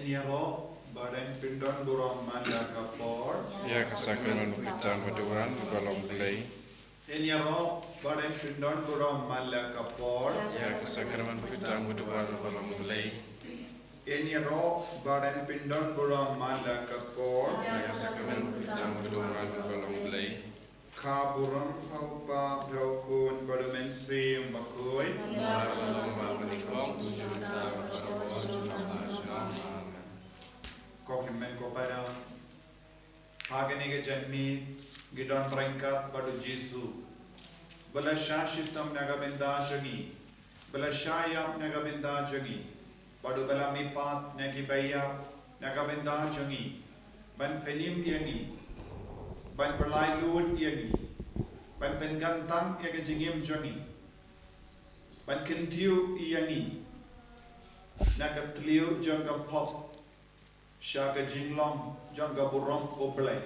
Enyaro badan pindon burong manda kapor. Ya kesakramen pitan berdoan balong belai. Enyaro badan pindon burong manda kapor. Ya kesakramen pitan berdoan balong belai. Enyaro badan pindon burong manda kapor. Ya kesakramen pitan berdoan balong belai. Kaburang paupa daukun badumensi umakui. Balong menikong sujudta Kokimen ko para hagane ke janmi gidon rengkat badu Jesu bala shashitam nagabenda jangi bala shayam nagabenda jangi badu bala mipat nagibaya nagabenda jangi ban penim yangi ban perlai lud yangi ban pengantang yaga jingim jangi ban kentiu yangi nagatliu jangga pop Shaka jinglong jangga burong oblay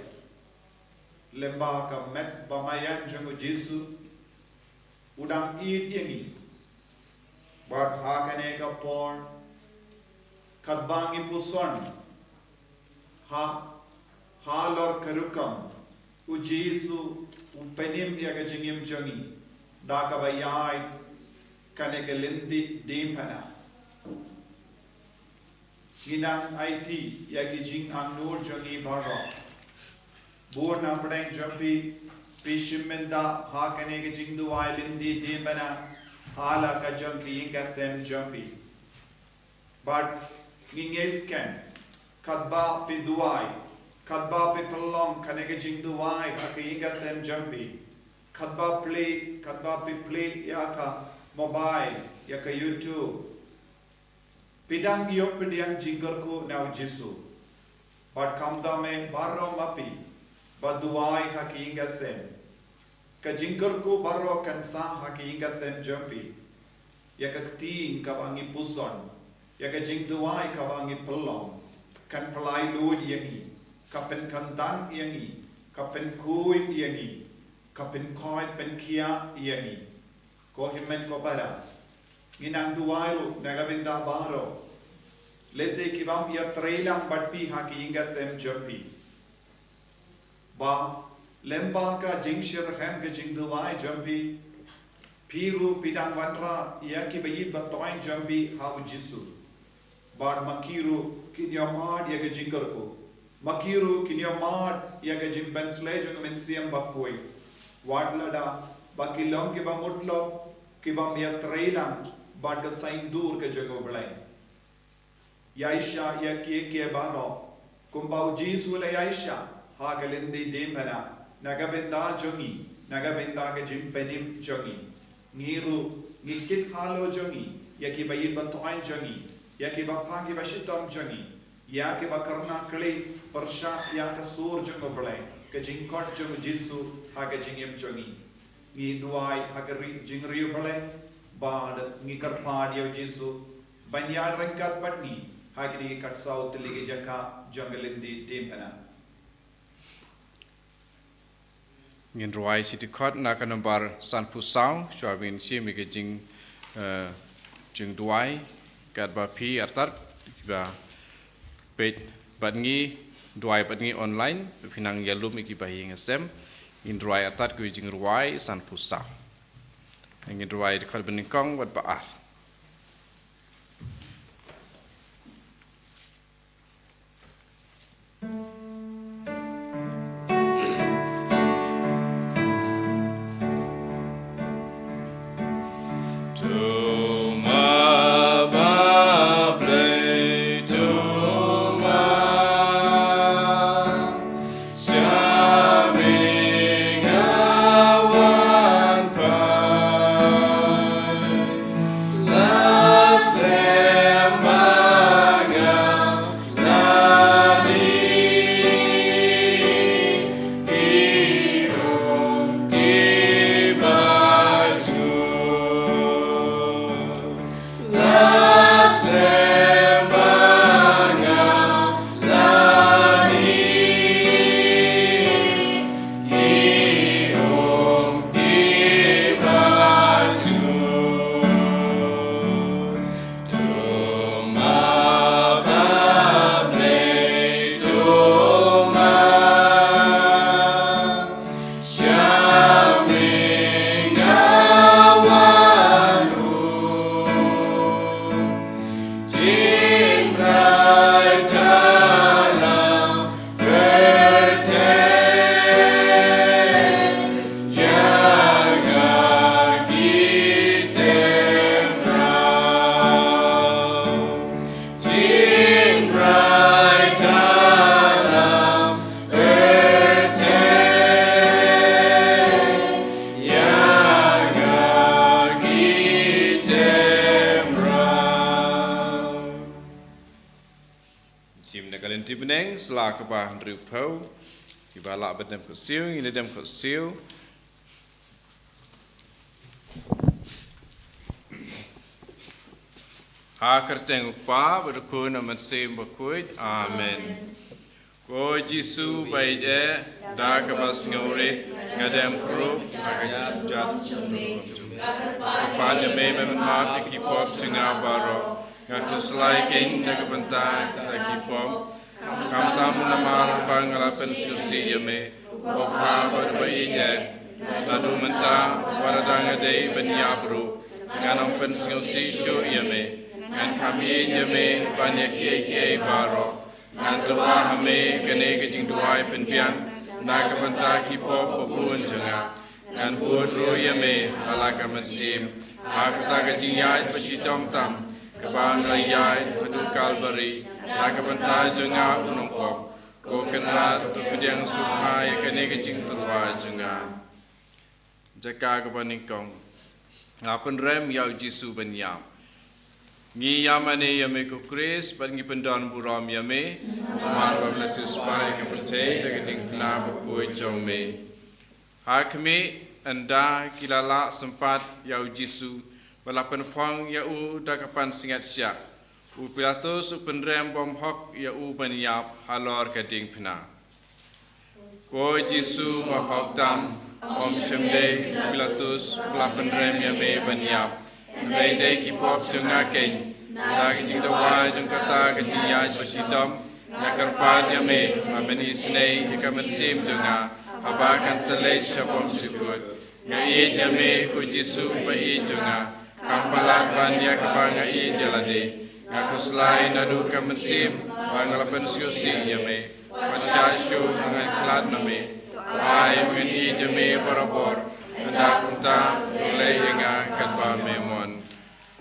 lemba ka met bamayan jango Jesu udang id yengi bad hakane ka por kadbangi puson halor karukam u Jesu upenim yaga jingim jangi daka bayai kane ka Lynti Diengphna Ginang IT yagi jing ang nur jangi baro. Bur na pradeng jampi pishimenda ha kane ke jing duai Lynti Diengphna hala ka janki inga sem jampi. But ninges ken kadba pi duai kadba pi pelong kane ke jing duai ha ke inga sem jampi. Kadba pi play ya ka mobile ya ka YouTube. Pidang yok pidang jinggarku now Jesu. But kamda me barro mapi. Baduai haki inga sem. Ka jinggarku barro kansa haki inga sem jampi. Yaka tiin kawangi puson. Yaka jingduai kawangi pelong. Kan pelai lud yangi. Kapen kantang yangi. Kapen kuit yangi. Kapen koit pen kia yangi. Ko himen ko bara. Ginang duairu nagabinda baro. Lese kibam ya trailang batpi haki inga sem jampi. Ba lemba ka jingshir hem ke jingduai jampi. Piru pidang wanra ya ki bayit batoin jampi hau Jesu. Bar makiru kinyamad ya ke jinggarko. Makiru kinyamad ya ke jimbensle jang mensiam bakoi. Wadlada bakilong kibam mutlo kibam ya trailang bad ka sain dur ke jago belai. Yaisha ya ke baro kumbau Jesu le Yaisha ha ke Lynti Diengphna nagabenda jongi nagabenda ke jimpenim jongi ngiru ngikit halo jongi ya ki bayit batoin jongi ya ki bapagi bashitom jongi ya ki bakarna kli persha ya ka sur jongo belai ke jingkot jong Jesu ha ke jingim jongi ngi duai ha ke jingriu belai bad ngi karpad ya Jesu banyad rengkat patni Hagiri katsau teligi jaka jungle Lynti Diengphna. Ngin ruai siti kot nak nambar san pusau chuabin si mi ke jing duai kat ba pi atat ba page badngi duai badngi online pinang yalum iki bayi ngasem in ruai atat ku jing ruai san pusau. Ngin ruai kot benikong wat baar. neng sela ke bah ndru pau ki bala bedem ko siu ini dem ko siu kerteng upa berku na mensim berkuit amen ko Jisu bai je da ke bas ngore ngadem kru agak jat pada me memap ekipop singa baro ngatu selai king na kebentar ekipop kam tamu nama pangalapan susi yame opa berbai je nadu mentang waradang ade benyabru nganong pensusi syu yame ngan kami yame banyak kiai baro ngan doa hame kene kejing duai penpian na kebentar ekipop bubun jenga ngan budro yame alaka mesim aku tak kejing yai pesitom tam keban rayai pedu kalbari na kebentar jenga unongkop ko kenat tu kejang suhai kene kejing terwa jenga jaka kebanikong ngapun rem yau Jisu benyam ngi yamane yame ko Chris bangi pendon buram yame mar bablesus pai ke percaya de Diengphna bukui jome hakme anda kilala sempat yau Jisu balapan phang yau dakapan singat syak u pilatus penrem bom hok yau banyap halor ke Diengphna ko Jisu mahok tam om semde pilatus balapan rem yame banyap Lede kipop jengah keng, lagi jeng doa jeng kata kecing yaj bersitom, nakar pad yame, ameni snei ika mesim jengah, abakan selai syabom syukur, ngai yame ku Jisu bai jengah, kampalat banyak kebang ngai jalade, ngaku selai nadu ka mesim, bangalapan syusi yame, pacasyu dengan kelat name, ai mengeni yame barabor. Anda punta tulai inga katba memon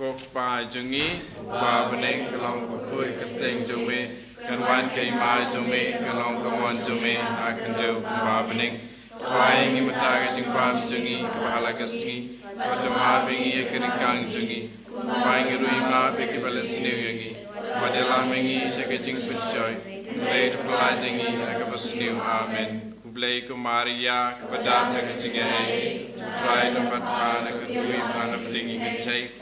kok pa jungi ba beneng kelong kukui keteng jome kan wan kai ma jome kelong kamon jome akan jo ba beneng tuai ngi mata ka jing ba jungi bahala kasngi patama bengi ekirikang jungi bai ngi rui ma beki balesni yangi padela mengi seke jing puchoy lei to pelajingi akabasni amen Blai ko Maria kepada yang kecingai, try tempat mana kedui mana pedingi kecai,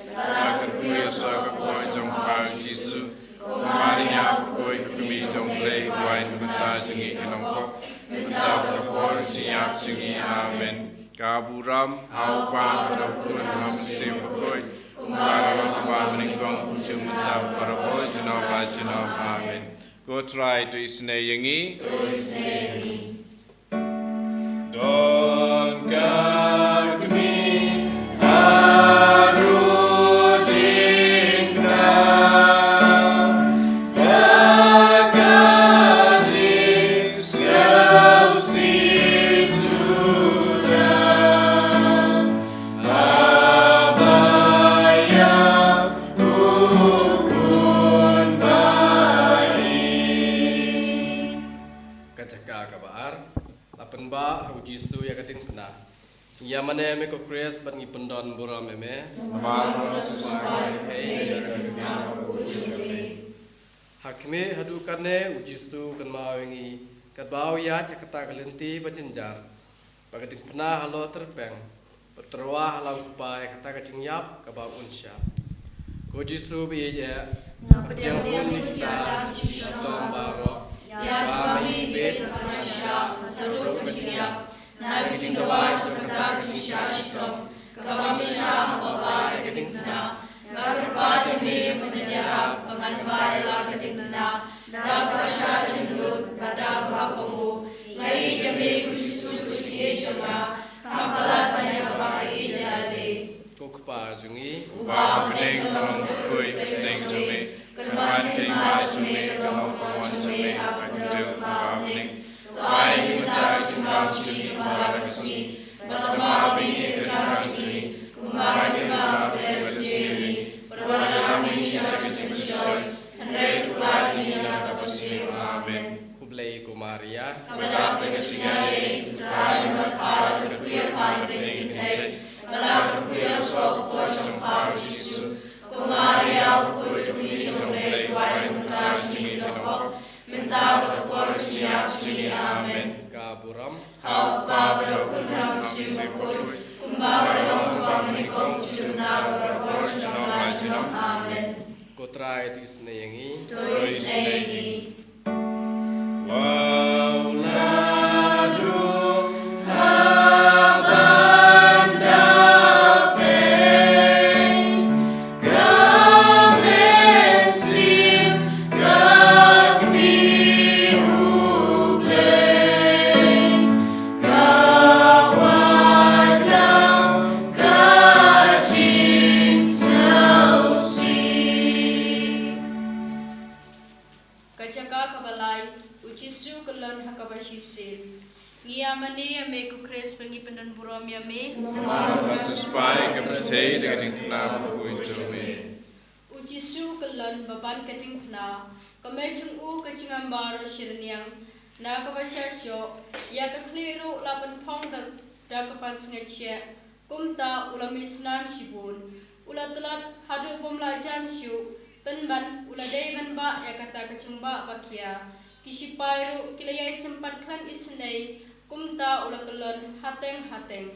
kedui asal kau jom pau Jisu, Maria kau kami jom blai wine bentar jengi kenongkok, bentar kapor siap jengi amen. Kaburam haupa terapun hamsim kau, umaralah apa meningkong ujung bentar para boy jenab amen. Go try to isnei yengi. Don kami haru Diengphna, kekasih sausi sudah, abaya ukun baik. Kacaka kabar. Penba Jisu ya Diengphna. Ya mana me ko Chris ban ngi pendon buram me. Hakme hadukane Jisu kan mawengi kadbau ya cakata Lynti bajenjar. Bagi Diengphna halo terbang. Berterwa halau pai kata kacing-yap kabau unsya. Ko Jisu bi ya. Yang pun kita sombaro. Ya kami bet masya terus kecil, nari singkawai sebentar kisah sitom, kami sah bawa Diengphna, ngarpa demi menyerap penganbai lah Diengphna, dapat sah cenderung pada bahagiamu, ngai demi Jisu kuci coba, kampalan banyak bagai jadi. Kukpa jungi, ubah meneng tolong kui keteng jome. Kenwan kema jome kelong pawon jome akan deu pawning tuai minta jumlah sini malasni batama bingi kedasni kumara kema besni perwala kami syarjin syoi hendai tuai nila kapasni amen kublai kumaria kepada pengesingai tuai mata terkuya pandeng tei malah terkuya swap posong Jisu Kumaria ukui kami jomlei tuai muta trai tu senengi. Kajaka kabalai ucisu kelon hakabashisin. Ngia mani ame ku kres pengi pendan buram yame. Suspai ke percaya dengan Diengphna berkuih Ucisu kelon baban Diengphna. Kame chengu kecingambaro shirniang. Na kabashasyo ya kakliru lapan pong da kapas ngecek. Kumta ulami senam shibun. Ula telat hadu pomla jam syu. Penban ula dayman ba ya kata kecengba bakia. Kisipairu kilayai sempat klan isnei. Kumta ula kelon hateng.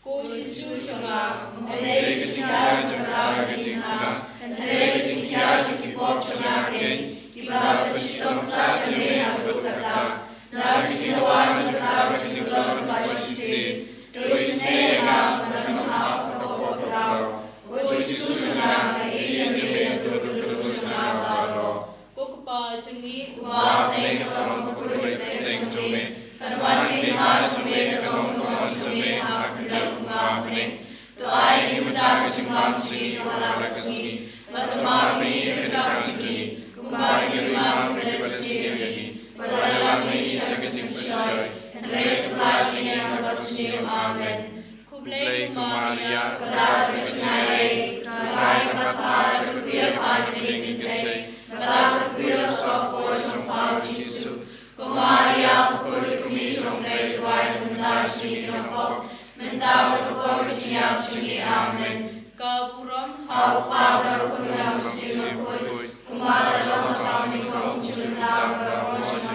Ko Yesu changa, ane kecingya changa Diengphna, ane kecingya chukipop changa ken, kiba pechitong sa kame hatu kata, na kecingwa changa kecingulon bashisin, to isnei na manamha kapopo krao, ko Yesu changa iyan iyan tululu changa baro. Kukupa changi, kuwa teng kalong kukulit teng chame, kanuan kay mas chame kalong kumon chame hakandang kumapning, to ay ni mataka singam chini kahalakasni, matamami ikadang chini, kumbari limang kadasni yagi, walalami siya katingsyoy, and rate lagi ang basni. Amen. Kublay kumaria, kadaka sinayay, try patpara kuya paniling kitay, matapot kuya sa po siyang pao Jisu, kumaria kukulit kumitong lay tuway muntas ni kinapok, mentawag po siya chini. Amen. Kaburam, hawak kunam sinakoy, kumalalong kapanikong chunta para siya.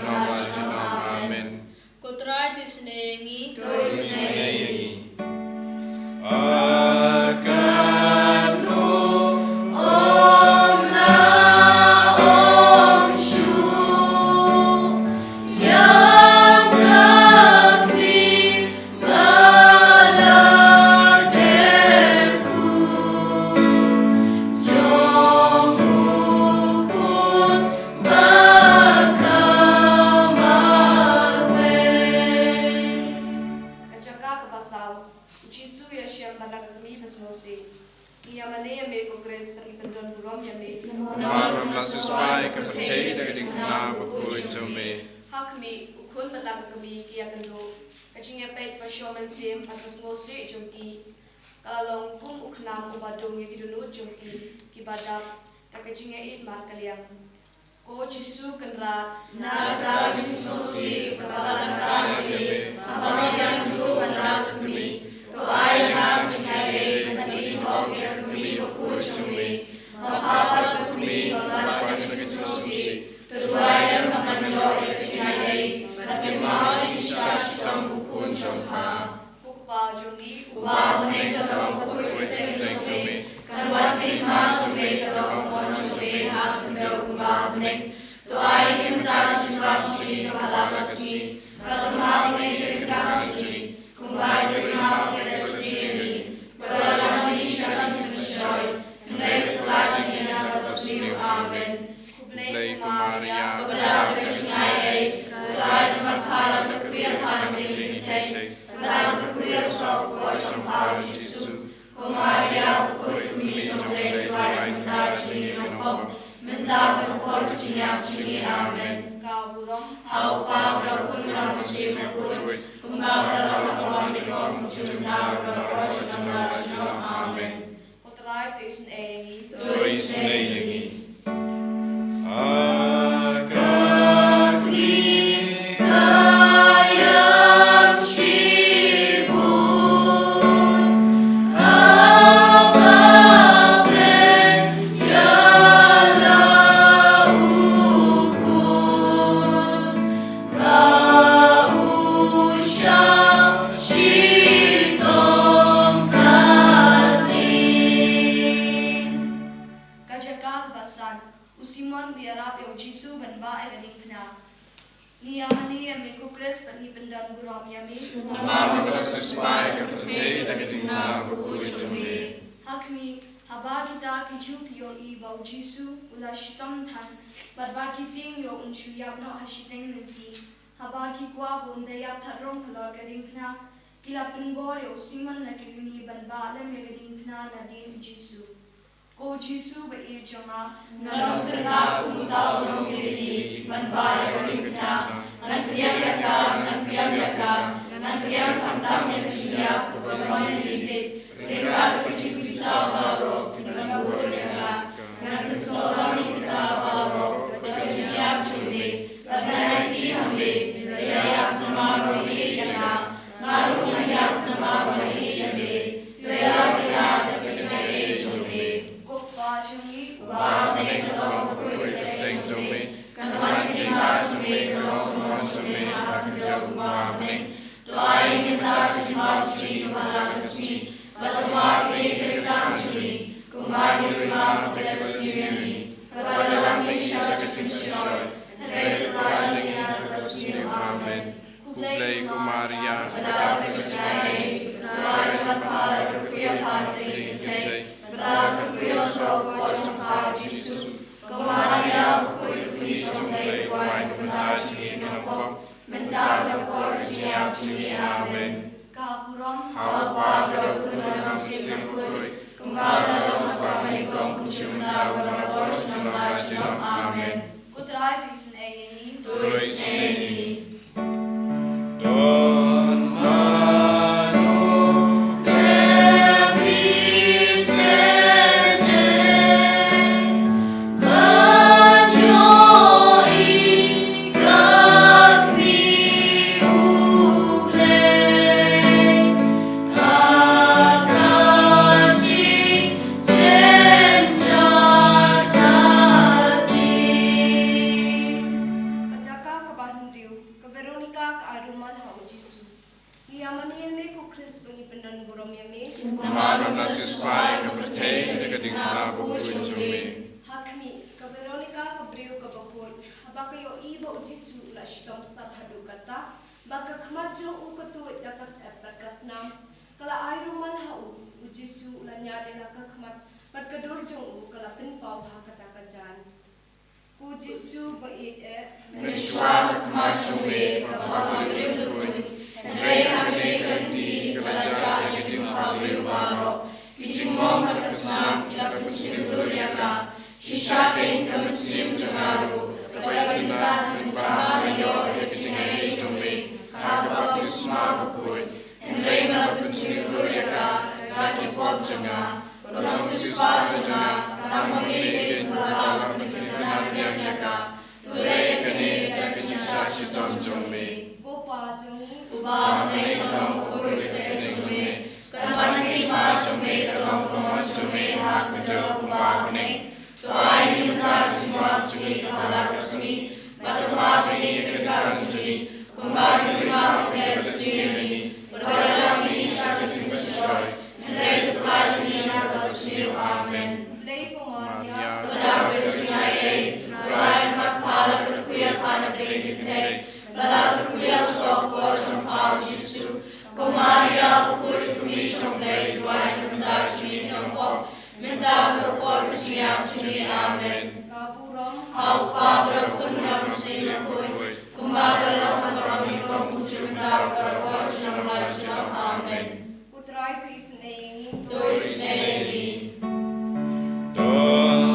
Amen. Kutray tisnengi, tisnengi. Hakmi ukun balak kami kia kendo kacingnya pet pasyoman sim atas ngosi jomki kalong kum uknam ubadong yang kidunu jomki kibadak takacingnya it mar kaliang ko Jisu kenra nada Jisu si kabalan kami abang yang du balak kami to ay na kacingnya nani ho kia kami baku jomki mahabat kami balan Jisu si tujuan menganyo isinayay, natimah jisas trong bukun chompa. Kukpa jongi, kuwa meneng kalong kuy teng chompe, kanwan timah chompe kalong mon chompe hak kendaw kumba meneng. To ay himta chimbam chini kapalamasni, katama meneng ringkam chini, kumba lima pedesini, paglalami siya chintensyoy, hendak lagi na basliw. Amen. Kublay kumaria, kabalang kasinayay, tulad magpalang berkuya panaling kitay, malang berkuya sa po siyang pao Jisu. Kumaria, ukod kumisang lay tulad magdala sini ng pong, mendap ng por kuchinyap sini. Amen. Kaburong, hawpa, rakun lang si makun, kumbabalang ang mga kong chunta, rakon sa ng Amen. Kutray, tuisin engi, tuisin engi. pendan buram yami. Nama bersispai ke percaya dan ketinggalan buku jombe. Hakmi haba kita kijuk yo I bau Jisu ula shitam tan barba kiting yo unshu yabno hashiteng nanti haba ki kwa bonde yap tharong khala Diengphna kila penbor yo siman na kilini banba le me Diengphna na din Jisu ko Jisu ba e jama ngalong kerna umutau no kilini banba yo Diengphna ngan priyam yaka ngan priyam khantam ya kishya ko balone libet Mereka bercik pisau baro, berlambut mereka, dengan persoalan kita baro, bercakap cumbe, bernanti hambe, layak nama rohi yana, ngaruh layak nama rohi yande, tuera bela bercakap cumbe, kupa cumbe, kupa mereka bercakap cumbe, kanuan kita cumbe, kalau kanuan cumbe, hak kita kupa mereka, tuai minta cuma cumbe malah resmi. Batuma kerekan suri, kumai rumah kelasirani, peradaban Indonesia kepisah, hendak kelainan resmi amen. Kublai kumaria, pada percaya, pada kepala kerja partai kita, pada kerja soal pasca Yesus, kumaria buku jombai kuai kuntasi nampak, mentar rapor siap sini amen. Kapuram hapa berkunjung sirkui kembali dalam kami kong kucumta berapor nama Tuhan amen. Kutrai tulis ini tulis ini. Nama bersispai ke percaya dan ketinggalan buku jombe. Hakmi ke Veronica ke beriu ke bakoi baka yo iba Jisu la shitam sat hadu kata baka khmajo u ketu dakas berkas nam kala ai rumal hau Jisu la nyade la ka khmat berkedur jong u kala pin pau ha kata kajan ku Jisu ba Meswa khmajo be ka beriu kuin Rei hagre kanti kala cha jitim beriu baro Kijing mom berkesam kila kusim duriaka Shisha pen kamsim jangaru Kepala kita berbahaya mayo Echingai jombe Baptisma bukui Henry malapusmi duriaka Kaki pop janga Konosis pa janga Tama mebe Bala Pengintanan yaka Tulay kene Shisha shitom jombe Gopa jong Uba may kalam bukui jombe Kapan kita jombe kalam komos jombe hak kejauh uba meneng Tuai minta semua curi kepala resmi, batuma beri kerekan curi, kembali lima sendiri, berdalam Indonesia cuci sesuai, hendak terkait dengan resmi amen. Lei Maria, pada percaya, tuai kepala kerkuya pada beri kita, pada kerkuya stok pos tempau Yesus, Maria bukui kumis jombe tuai minta curi nampak. Minta berpor siap sini amen. Kapuram Haupa berkunjung sinakui. Kembali dalam kami komputer minta berpor nama Tuhan amen. Kutrai tulis ini Tulis ini. God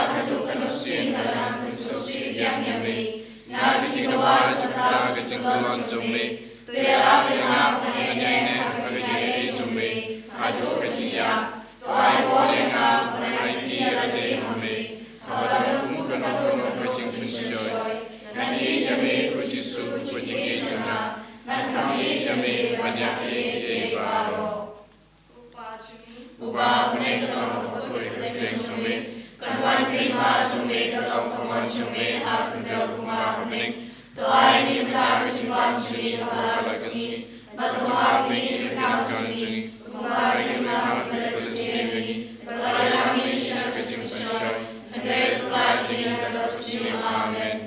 hadu kanusin dalam kesusi yang yami. Na kecing luar sebentar kecing lon jome. Tuyara bengap penyanyi sebagai jome. Hadu kecing ya. Tuai boleh ngap menaiki ada hame. Abadu mungkin kono kecing sunsoy. Nani jame kujisu kucing juna. Nan kami jame banyak baro. Ubah pening kalau berkulit kecing jome. Kanuan terima jome kalau kawan jome hak kendal rumah pening. Tuai ni bentar kesimpan jumi kepala kesini. Batu api ni kau jumi. Kumbar ni mak belasini. Berlayar ni syar kecing syar. Hendak tulad ni belasini. Amen.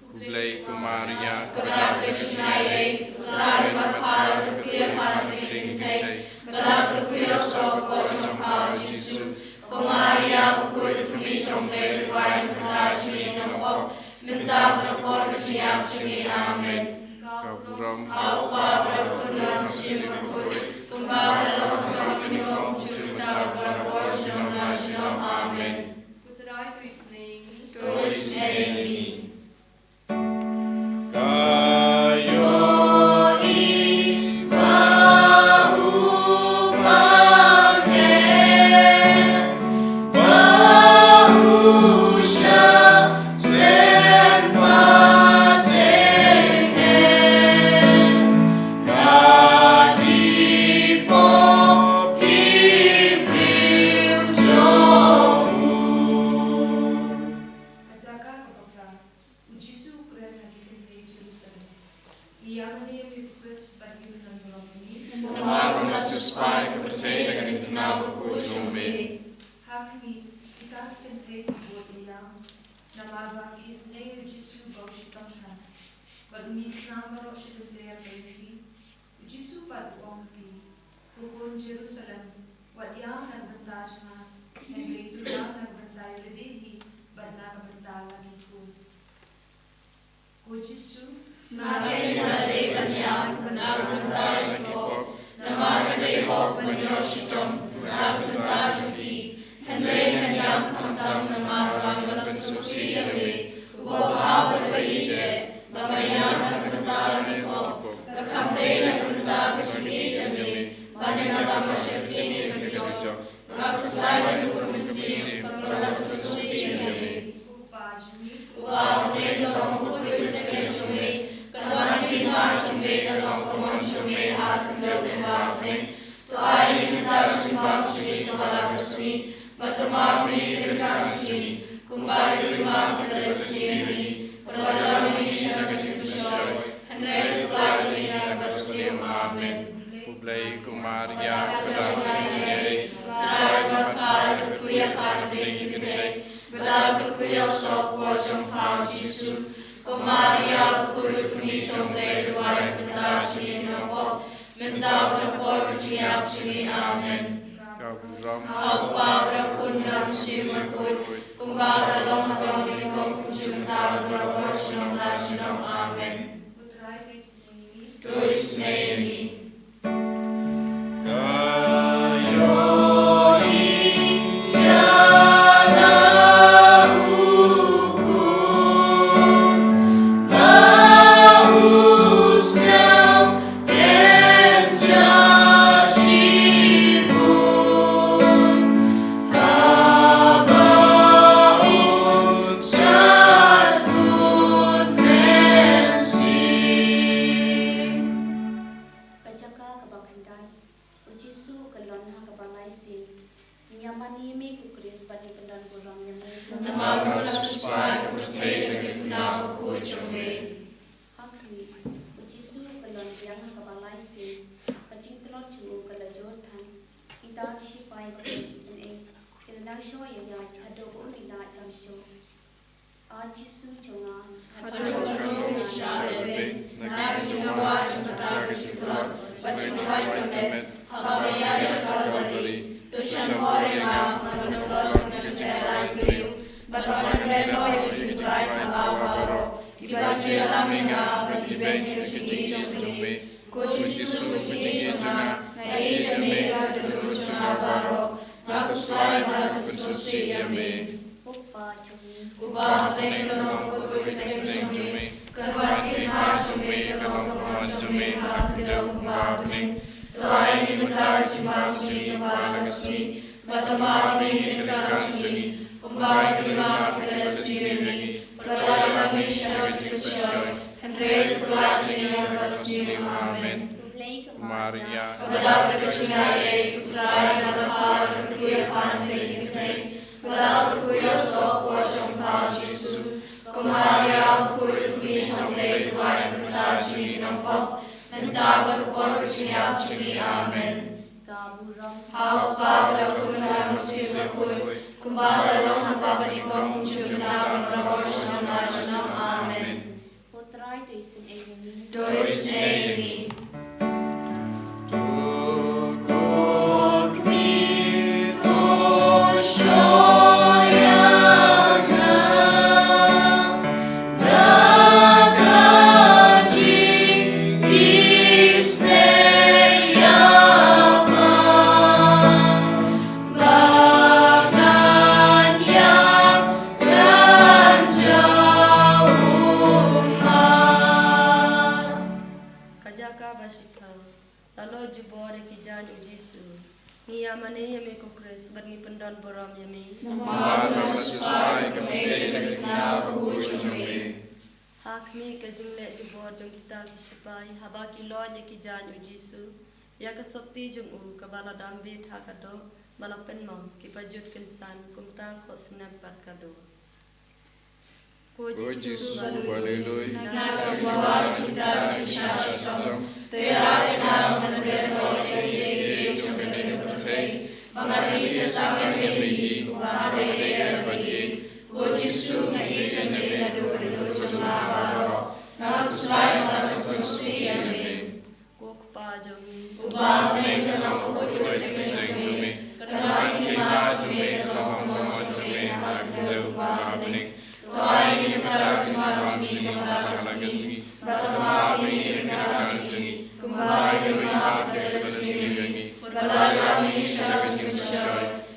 Kublai kumaria Kebelah kesinai. Tulad berpala berkuya pada piring kecai. Belah berkuya sok pojong kau Yesus. Kumaria berkuya kami jomle tuai bentar jumi nampak. Minta berpor keciam jumi. Amen. Kaburam Apa berkunang simakut. Kumbang dalam jam minum cerita berpor jenam nasional. Amen. Puterai Krisneni. Krisneni. Kublai kumaria kedasinai. Tuai berpala berkuya pada piring kecai. Belah berkuya sok pojong kau Yesus. Kumaria berkuya kami jomle tuai bentar jumi nampak. Minta berpor keciam jumi. Amen. Kaburam Apa berkunang simakut. Kumbang dalam hagam minum cerita berpor jenam nasional. Amen. Puterai Krisneni. Krisneni. Kuba pleng kalong pagod na jumi. Karbat kima jumi kalong kumon jumi hakidong kuba pleng. Tuai himutar jima jumi kubalasmi. Batama mingkirkan jumi. Kumba kima kubalasi mimi. Perkara kami syarjut kusyoy. Henry kulat kini basmi amen. Maria Kepada kesingai utrai manapal kuyapan pleng. Walau kuyo so wajong pao Jesu. Kumaria kuyo mi sampai tuai kuta jini nampok. Mentawar por jini jini amen. Hau pavra kumra musim kuy. Kumbala long hapa benikong jumna berbor jana amen. Dois neini. Lalu jubore kijan Jesu. Ngia mane yame ko Kris berni pendan boram yame. Nama Yesusai kemejai dan kenal kujumi. Hakmi kajingle jubor jong kita kisipai habaki lo je kijan Jesu. Ya kasopti jong kabala dambit hakado balapen mam kipajut kensan kumtang khosnam parkado. Ko Jesu balului Nak jubor kita kisah Tera enam menbero ye jumene bertei mangati sesama mehi bahare bagi ko Jesu ngai tene do kado juma baro nak slai malam susi ame ko kpa jomi ubang mengenang ko jumi kenal kimas jumi kenal mo jumi hakdo babnik toai ni tarjuma jumi malagasi batama ni kenal jumi kembali rumah bersemi berlalu kami syarjut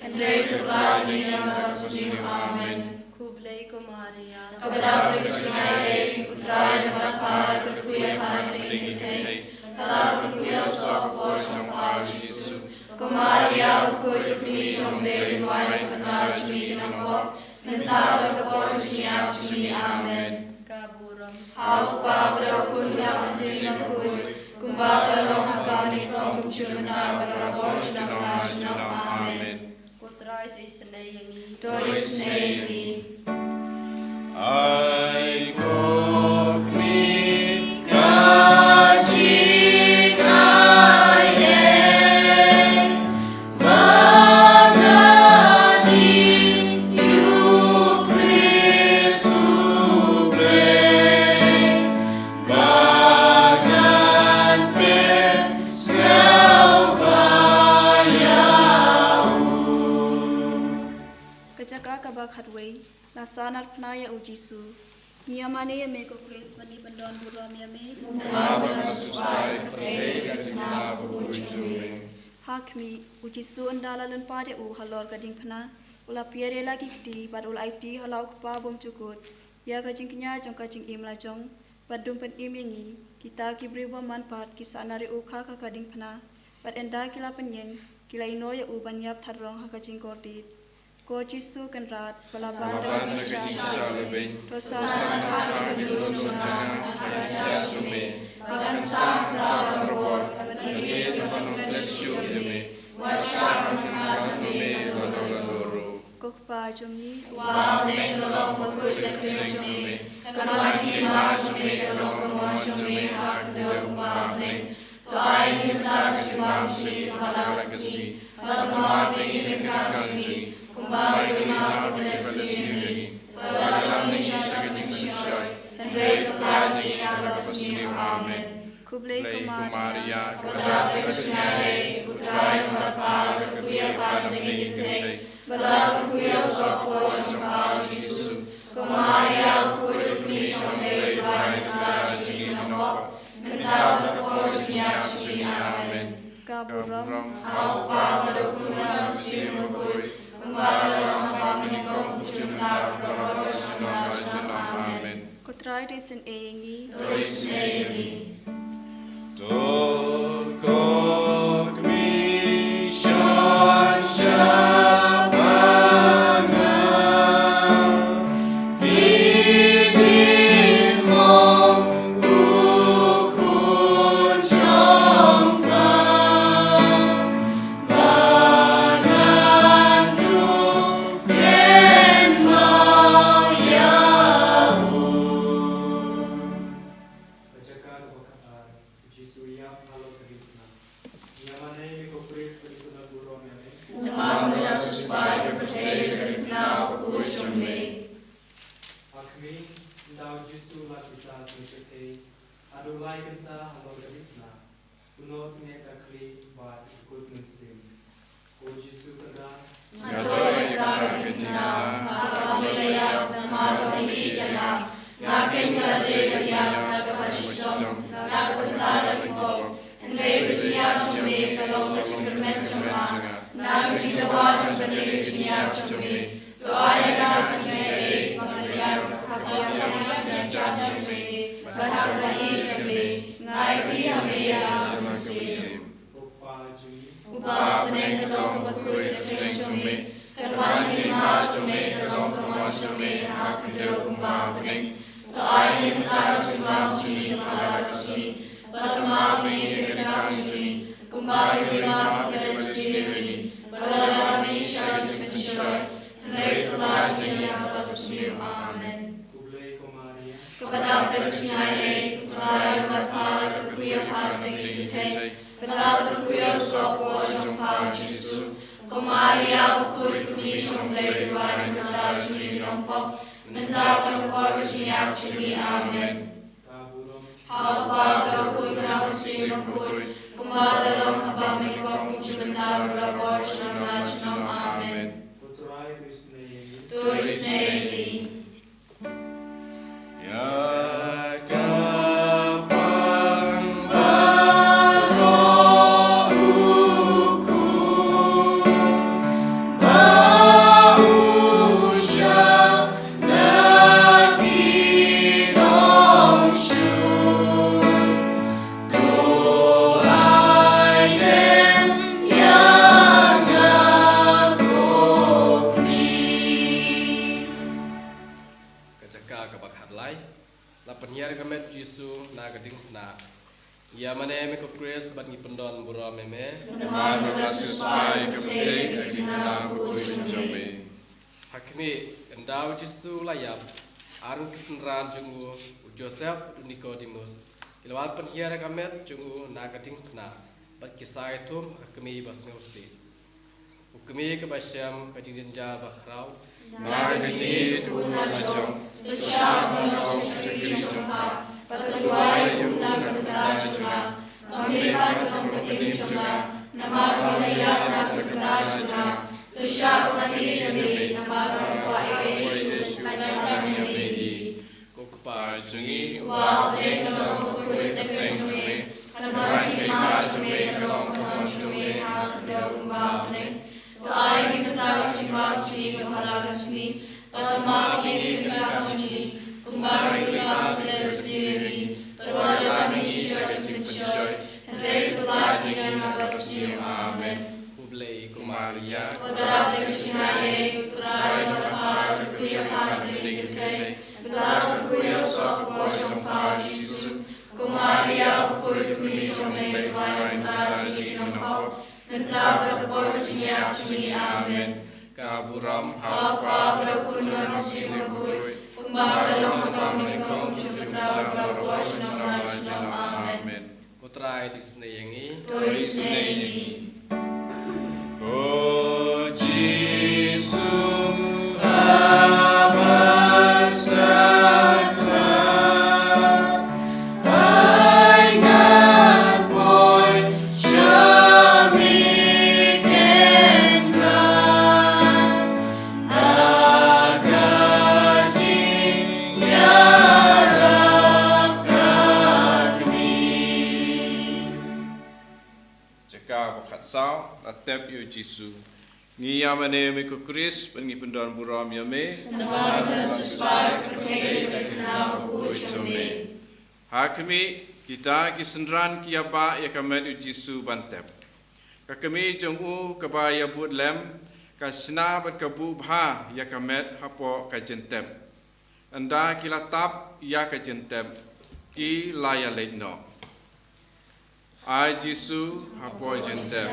Henry terlalu dinasmi amen. kublai ko Maria Kepada kecingai putra dan bapa kekuyapan pengintai kalau kekuya sopo jompa Yesus Maria ukut demi jombe juai penajmi nampok mentau kepor jini amen. kaburam Hau pa berakun raksi nakut kumbala long hakami kong jumna berabor jumna amen. putra itu isenai yangi Dois neini. Ai Nasanat pnaya u Jesu. Niamane ya me ko Kris mani bandon buram ya me. Nama Yesusai kemejai dan kenal kujumi. Hakmi u Jesu andala len pade u halor gading phna. Ula piere lagi kti bad ula IT halau kpa bom cukut. Ya ka jingknya jong ka jing imla jong. Badum pen imingi kita kibri wa manfaat kisanari u kha ka gading phna. Bad enda kila penyeng kila ino ya u banyap tharong ha ka jing kordit. Ko Jesu kan rat pelaban Kisah lebih dosa sangat hidup jangan kita cumi. Bahkan sang dalam robot Ini penuh lesu ini. wajah mengenal Kami lalu kokpa jomi Wang neng kelong pukul dan kejumi Kenalaki mas jumi kelong kemon jumi hak kedong babling Tuai hintar jumam jumi halaksi Batma menginginkan jumi Kumbali rumah bersemi Berlalu kami syarjut Henry telah dinasmi amen. kublai Lei kumar Maria Kepada kecingai putra dan bapa kekuyapan pengintai berlaku kuya sopo jompa Yesus Maria ukut mi sampai tuai kita jini nampok mentau berpor jini amen. kaburam Hau pa berdukun masih mukul kembali dalam hamba menikung jumlah try to send engi. Joseph Nicodemus. Ilawal penhiara kamet jungu Lynti Diengphna. Bat kisah itu kami basngausi. Kami kebasyam kajinjal bakrau. Nagajit unajong. Tusyam manong shrichongha. Patuway unagdajuna. Mamipat nongkatimchonga. Namagmalayak nagdajuna. Tusyam manidami. Namagmalayak Yesu. Tanagdami. Jungi wow they know who the testimony and what he must make along from me how the umabling to I give the touch about me halagasmi but ma give the touch me kumari love the siri but what I mean church with joy and they to light in amen amen Ublei Kumaria Pada Krishnaye Uttara Bhara Kriya Bhara Belau kuya sok bojong pau Jisu, kumaria kuy kumisong may tuwain kasi inongkau, mentau berpor siap cumi amen. Kaburam Hapa berkunang simukuy, kumbagalong magkamikong cipta berpor sinamay sinam amen. Putra Disneyengi. Tuis neini. Oh Jesus. Sao atep yu Jisu ni yamane me ko Chris pengi pendan buram yame Nama Yesus pai percaya dengan ku Hakami kita kisendran kiaba ya kamet ujisu bantep. Kakami jongu kabaya but lem kasna bat kabu bha ya kamet hapo kajentem. Anda kilatap ya kajentem ki laya leitno. Ai Jisu hapo jentem.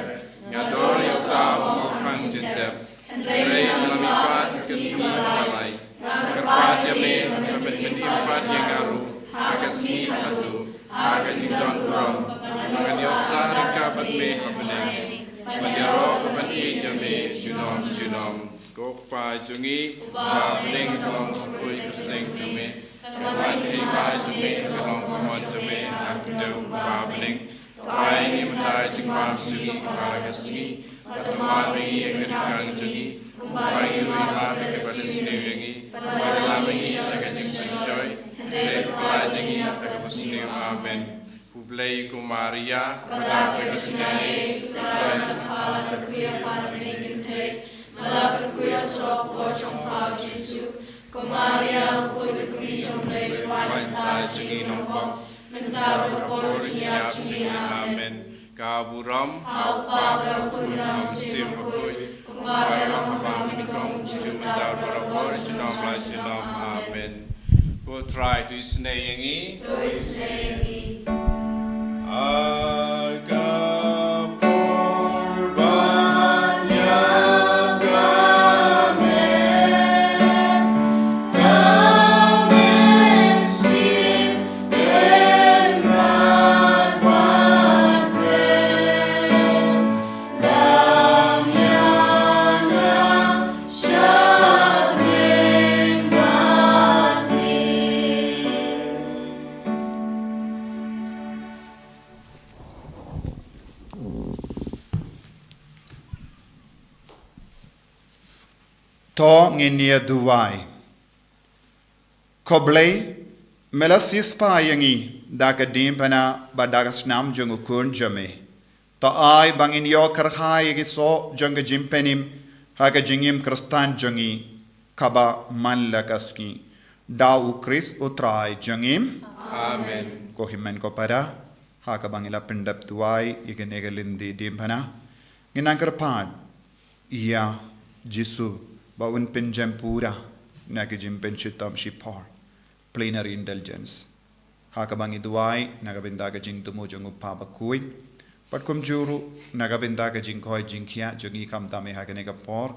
Ngador ya utama makan jentem. Rei melamipat kesini balai. Kerpat ya me menimpat yang ngaru. Kasih satu, kasih Tuhan kurang, dengan yosa rekabat me kabeneng, menjaro kebeni jami junom, kopa jungi, kabeneng kalong kui keseneng jami, kaban hima jami kalong mohon jami, aku jauh kabeneng, toai ni mentai singpam jungi kepala kasih, patuma bengi yang kedekang jungi, kumpai lima kepada sini bengi, pada lama bengi sakajing sisoi. Jangi akan amen. Publei ku Maria, kepada kesenian, kepada kepala terkuya pada meningkatkan, malah terkuya sopo jompa Yesus. Ku Maria, ku terkuya jompa tuan tas jangi nombok, mentar berporsinya jangi amen. Kaburam, apa berkuda musim berkuy, kumara lama menikung jujur mentar berporsinya amen. We'll try to isnayangi. To nginia duwai. Koblei melasis pa yangi daga dimpana badaga snam jungu kun jame. To ai bangin yo karhai yagi so junga jimpenim haga jingim kristan jungi kaba manlakaski. Dau Kris utrai jungim. Amen. Ko himen ko para haga bangila pendap duwai igenega Lynti Diengphna. Ginangkar pad iya Jisu Bawin pinjam pura nagajim penchitam shipar plenary indulgence. Hakabangi duai nagabindaga jing tumujung upaba kuit. Pat kum juru nagabindaga jing koi jing kia jungi kam dame haganega por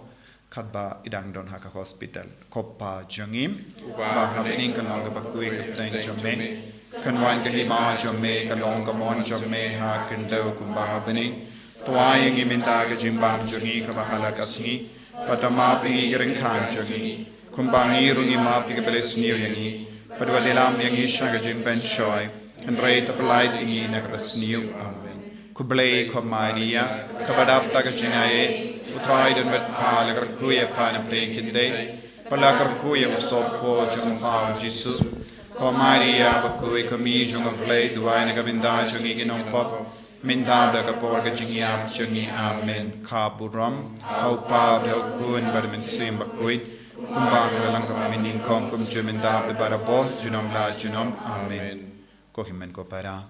katba idang don haka hospital. Koppa jungim bahabining kalong kapakui kapteng jome kanwan kahima jome kalong kamon jome hakendau kumbahabining tuayang imindaga jimbam jungi kabahala kasngi. Patama pingi gering khan jangi, kumbangi rungi ma pingi beles niu yangi, padwa dilam yangi shaga jimpen shoy, and rate the polite ingi nakabas niu, amen. Kublei ko Maria, kabadap taga jinaye, utraid and vet pa lagar kuya pa na play kinde, palagar kuya masopo jung pa Jisu, ko Maria bakui kami jung play duay nagabinda jangi ginong pop. Mindabla kaporga jingyam jangi amen kaburam au pabla kun barmin sim bakuit kumbang lang kamining kong kum jumindabla barabo junom la junom amen ko himen ko para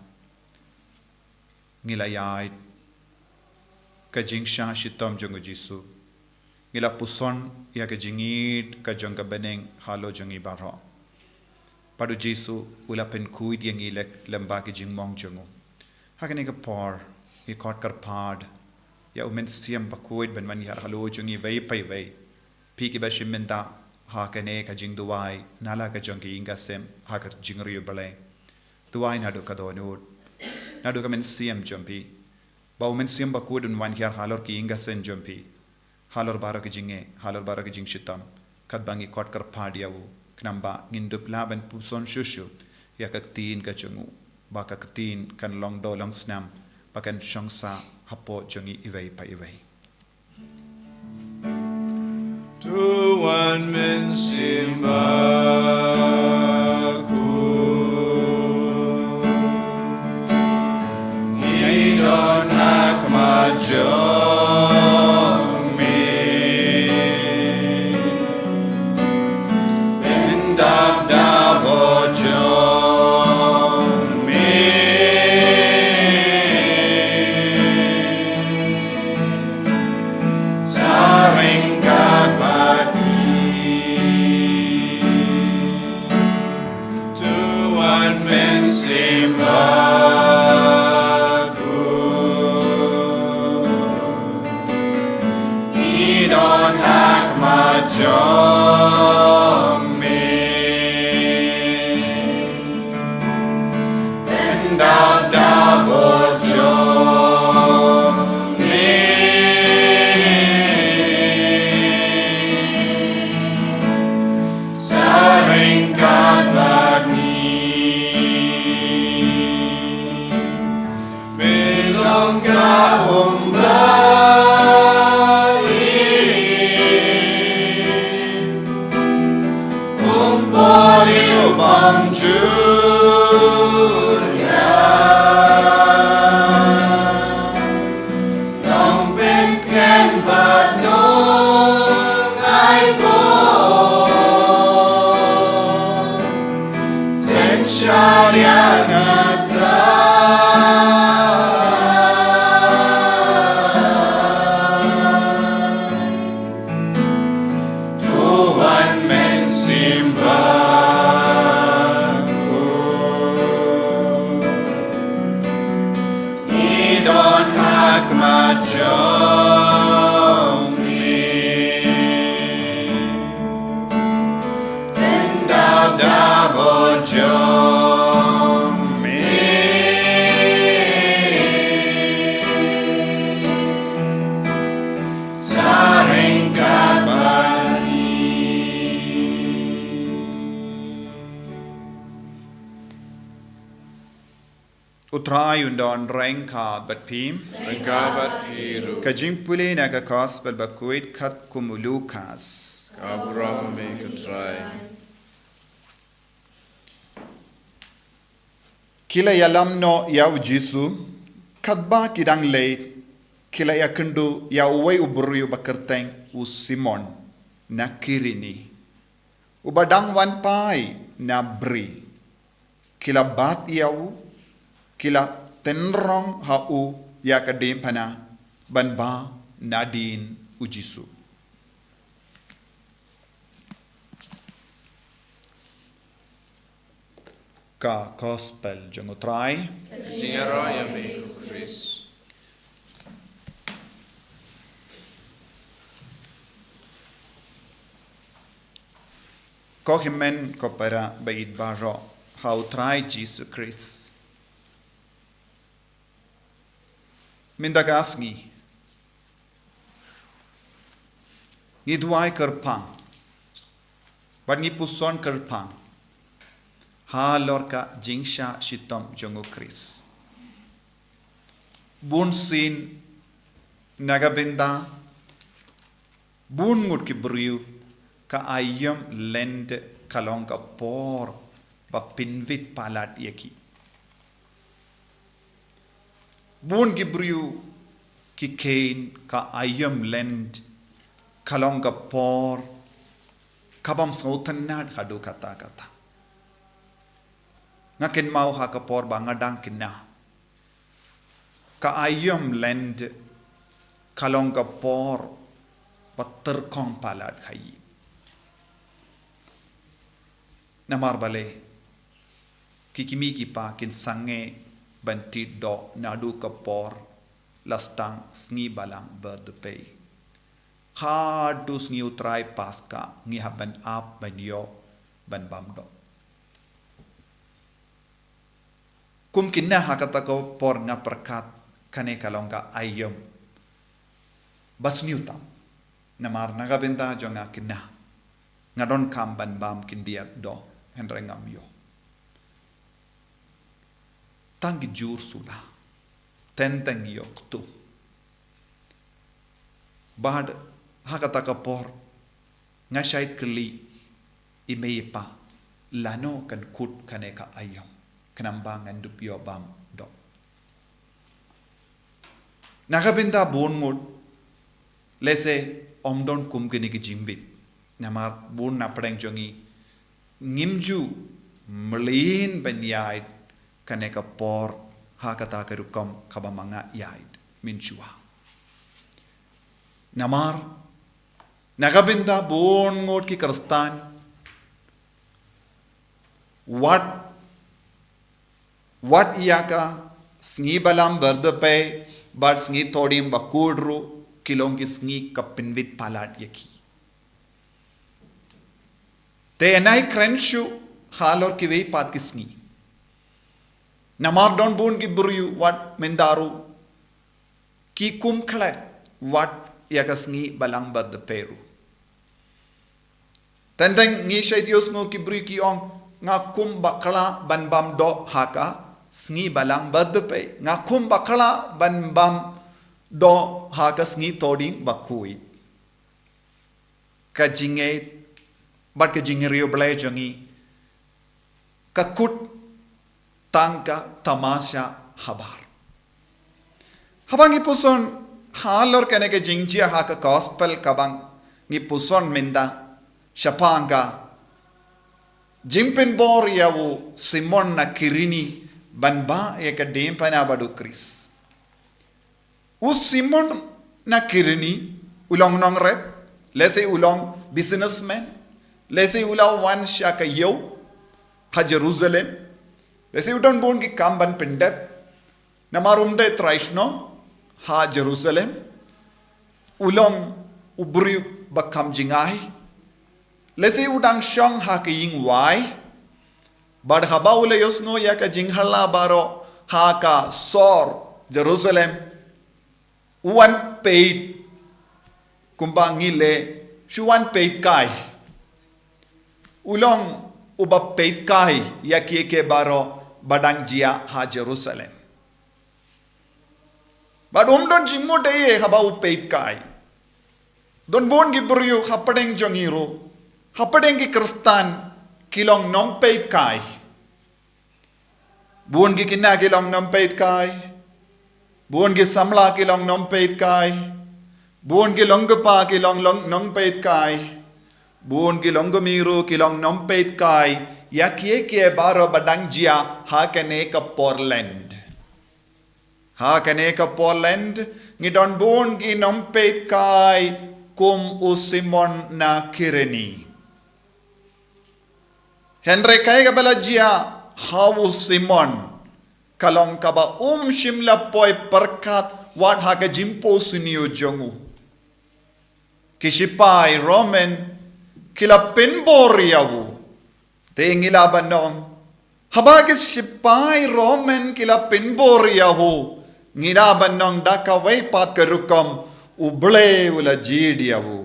ngilayai kajingsha shitom jongo Jisu ngila puson ya kajingit kajong beneng halo jongi barho padu Jisu ulapen kuit yang ilek lembah kijing mong jongo Haganega por, I caught carpad, ya umen siam bakuid ben man yar halo jungi vei pai vei. Piki bashimenda, hakane ka jing duwai, nala ka jungi inga sem, hakar jingriu bale. Duwai nadu ka donur. Nadu ka men siam jumpi. Ba umen siam bakuid un wan yar halor ki inga sen jumpi. Halor baro ki jinge, halor baro ki jing shitam. Kad bangi caught carpad yawu, knamba ngindup laban puson shushu, ya kak tiin ka jungu. Baka ketin kan long do long snam bakan shongsa hapo jongi iwei pa iwei Tuan men simbaku Ngidon hak majong me Bendab dabo jong jong me and double jong me saring kabani belong ka Bang Julia Nong Ben Ken But No I Born Sen Sharia Natra Tuhan Men Simba Jong me and double jong me saring kabani Utrai undon rengka bat pim Rengkabat Piru. Kajimpuli naga gospel bakuit kat kumulukas. Kabram make a try. Kila yalam no yaw jisu kadba kidang late kila yakendu yawai uburu bakerteng u Simon na kirini ubadang wan pai na bri kila bat yaw kila tenrong hau ya Diengphna banba nadin ujisu. Ka gospel jengutrai. Singaro yami Chris. Ko himen ko para bait baro how try Jesus Christ. Mindagas ngi duai kerpang bat ngi puson kerpang ha lorka jingsha shitom jongo Chris bun sin nagabinda bun ngut ki briu ka ayam lend kalong ka por ba pinvit palat yaki Bun Gibriu ki kain ka ayam lend kalong ka por kabam sautan nad hadu kata ngakin mau ha ka por ba ngadang kinna ka ayam lend kalong ka por patter kong palat khai namar bale kikimi ki pa kin sange banti do nadu kapor lastang sngi balang berdepay hadu sngi utrai paska ngi haban ap ban yo ban bamdo kum kinna hakata ko por nga perkat kane kalongka ayom bas niutam namar naga benta jonga kinna ngadon kam ban bam kindiat do henrengam yo Tangi jur sudah, tenteng yok tu. Bahad hakata kapor, ngasait keli imeipa lano kan kut kaneka ayam, kenambangan dup yo bam do. Nakabinta bonmut, lese omdon kum kini ki jimbit, namar bon napadeng jongi ngimju melin benyait. Kaneka por hakata kerukam kabamanga yaid minchua namar nagabinda bon ngot ki karstan what iyaka sngi balam berdepe but sngi todim bakudru kilong ki sngi kapinvit palat yaki Te enai krenshu halor ki wei pat kisngi. Namar don bun ki buryu wat mendaru. Ki kum klet wat yagasngi balang bad de peru. Tenteng ngi shaitios ngo ki buri ki ong nga kum bakala ban bam do haka sngi balang bad de pe. Nga kum bakala ban bam do haka sngi toding bakui. Ka jinge bat ka jinge rio blai jangi. Ka kut tangka tamasya habar. Habang ipuson halor kene ke jingjia haka gospel kabang ipuson minda Shapanga Jimpin bor yawu Simon na kirini banba eka Diengphna badu Chris. Simon na kirini ulong nong rep, lese ulong businessman, lese ulang wan shaka yo ha Jerusalem, lese udon bon ki kamban pendep, namarumde traishno ha Jerusalem, ulong ubri bakam jingai. Lesi udang syong ha ke ying wai. Bad haba ule yosno ya ka jinghala baro ha ka sor Jerusalem. Uwan peit kumbang ngile shuwan peit kai. Ulong uba peit kai ya ke baro badang jia ha Jerusalem. Bad don jimu deye haba u peit kai. Don bon gibryu hapadeng jongiro. Hapadeng ki Kristan kilong nong peit kai. Buon ki kina kilong nong peit kai. Buon ki samla kilong nong peit kai. Buon ki longpa kilong nong peit kai. Buon ki longomiru kilong nong peit kai. Ya kie baro badang jia ha kene ka Portland. Ha kene ka Portland ngidon buon ki nong peit kai kum usimon na kireni. Henry kay kabala jia hawu Simon kalong kaba shimla poi perkat wat haga jimpo sunio jongu. Kishipai Roman kila pinboriawu. Te ingilaban nong habagis shipai Roman kila pinboriawu. Ngilaban nong dakaway pat karukom uble ula jidiawu.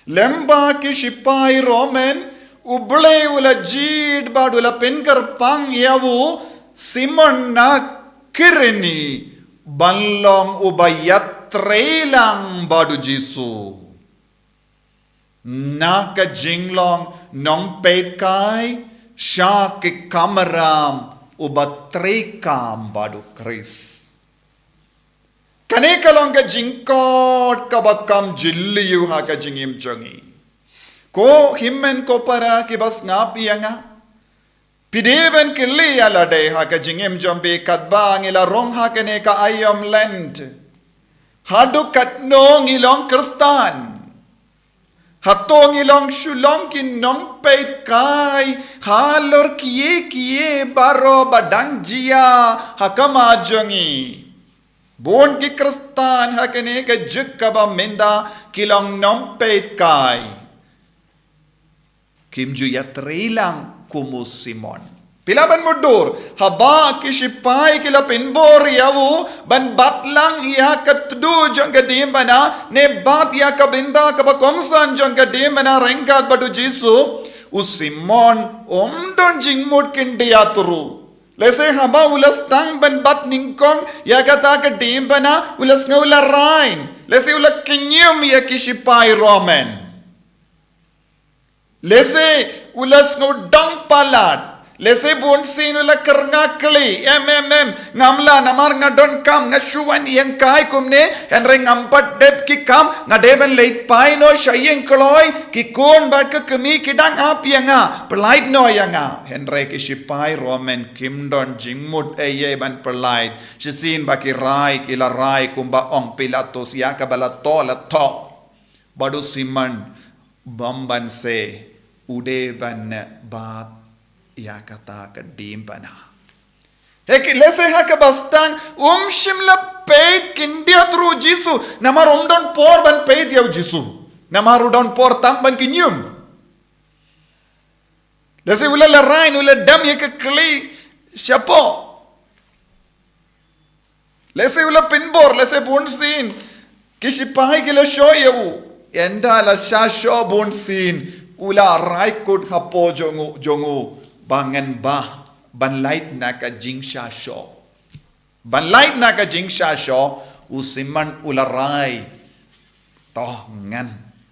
Lemba kishipai Roman ublay ula jid bad ula pinkar pang yawu Simon na kirini banlong ubayat trailang badu Jisu na ka jinglong nong peit kai sha ki kamaram ubat trekam badu Chris kane kalong ka jingkot kabakam jilliyu ha ka jingim jongi. Ko himmen ko para kibas ngapi nga. Pideven kili alade ha ka jingim jombi katba ngila rong ha kene ka ayom land. Hadu katno ngilong Kristan. Hato ngilong shulong kinong peit kai. Halor kie baro badang jia hakama jongi. Bon ki Kristan ha kene ka juk kaba menda kilong nong peit kai. Kimju ya trilang kumus Simon. Pilaban mudur. Haba kishipai kila pinbor yawu. Ban batlang iya katudu jong ka Diengphna. Ne bat ya kabinda kabakongsan jong ka Diengphna rengkat badu Jisu. Simon don jingmut kindiya turu. Lese haba ulas tang ban bat ningkong. Ya kata ka Diengphna ulas nga ula rain. Lese ula kinyum ya kishipai Roman. Lese ulas ngudang palat. Lese buon sin ula kerngakli. Ngamla namar ngadon kam ngashuan yang kai kumne. Henry ngampat dep ki kam. Ngadeban leik pai no syayeng kloy. Ki kun bat ke kemi kidang api nga. Pelait no nga. Henry ki sipai Roman kimdon jingmut eye ban pelait. Sisin baki rai kila rai kumba ong Pilatus ya kabala to la to. Badu Simon bamban se. Ude ban bat ya kata ka Diengphna. Heki lese haka bastang shimla peit kindia tru Jisu. Namar don por ban peit yaw Jisu. Namar don por tam ban kinyum. Lese ula larain ula dam ya ke keli siapa? Lese ula pinbor lese bonsin kisipai kila shoyu enda la sha bonsin ula raikut hapo jongu bangan ba ban light naka jing sha sho ban light naka jing sha sho usiman ula rai toh